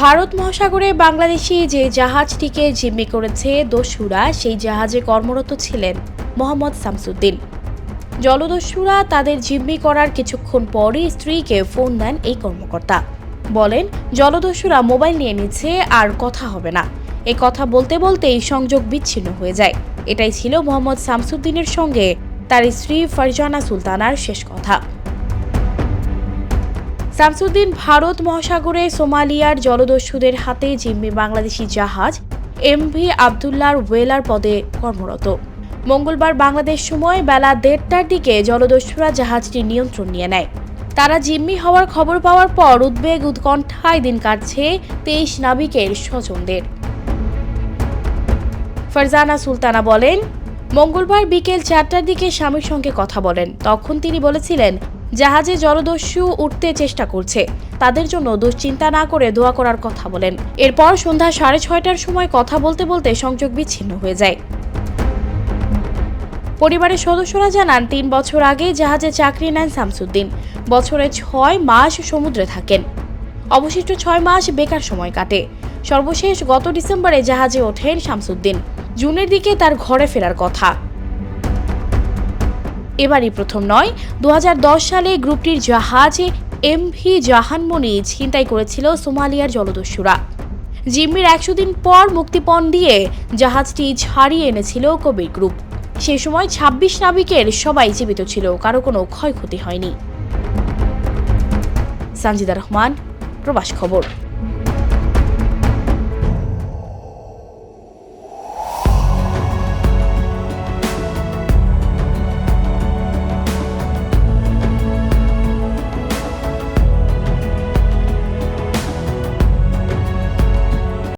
ভারত মহাসাগরে বাংলাদেশি যে জাহাজটিকে জিম্মি করেছে দস্যুরা, সেই জাহাজে কর্মরত ছিলেন মোহাম্মদ শামসুদ্দিন। জলদস্যুরা তাদের জিম্মি করার কিছুক্ষণ পরই স্ত্রীকে ফোন দেন এই কর্মকর্তা। বলেন, জলদস্যুরা মোবাইল নিয়ে নিচ্ছে, আর কথা হবে না। এই কথা বলতে বলতেই সংযোগ বিচ্ছিন্ন হয়ে যায়। এটাই ছিল মোহাম্মদ শামসুদ্দিনের সঙ্গে তার স্ত্রী ফারজানা সুলতানার শেষ কথা। শামসুদ্দিন ভারত মহাসাগরে সোমালিয়ার জলদস্যুদের হাতে জিম্মি বাংলাদেশি জাহাজ এমভি আবদুল্লাহর ওয়েলার পদে কর্মরত। মঙ্গলবার বাংলাদেশ সময় বেলা 1:30টার দিকে জলদস্যুরা জাহাজটি নিয়ন্ত্রণ নিয়ে নেয়। তারা জিম্মি হওয়ার খবর পাওয়ার পর উদ্বেগ উৎকণ্ঠায় দিন কাটছে 23 নাবিকের স্বজনদের। ফারজানা সুলতানা বলেন, মঙ্গলবার বিকেল 4টার দিকে স্বামীর সঙ্গে কথা বলেন। তখন তিনি বলেছিলেন, জাহাজে জলদস্যু উঠতে চেষ্টা করছে, তাদের জন্য দুশ্চিন্তা না করে দোয়া করার কথা বলেন। এরপর সন্ধ্যা 6:30টার সময় কথা বলতে বলতে সংযোগ বিচ্ছিন্ন হয়ে যায়। পরিবারের সদস্যরা জানান, 3 বছর আগে জাহাজে চাকরি নেন শামসুদ্দিন। বছরে 6 মাস সমুদ্রে থাকেন, অবশিষ্ট 6 মাস বেকার সময় কাটে। সর্বশেষ গত ডিসেম্বরে জাহাজে ওঠেন শামসুদ্দিন। জুনের দিকে তার ঘরে ফেরার কথা। এবারই প্রথম নয়, 2010 সালে গ্রুপটির জাহাজে এমভি জাহানমণি ছিনতাই করেছিল সোমালিয়ার জলদস্যুরা। জিম্মির 100 দিন পর মুক্তিপণ দিয়ে জাহাজটি ছাড়িয়ে এনেছিল কবির গ্রুপ। সে সময় 26 নাবিকের সবাই জীবিত ছিল, কারো কোনো ক্ষয়ক্ষতি হয়নি। সানজিদা রহমান, প্রবাস খবর।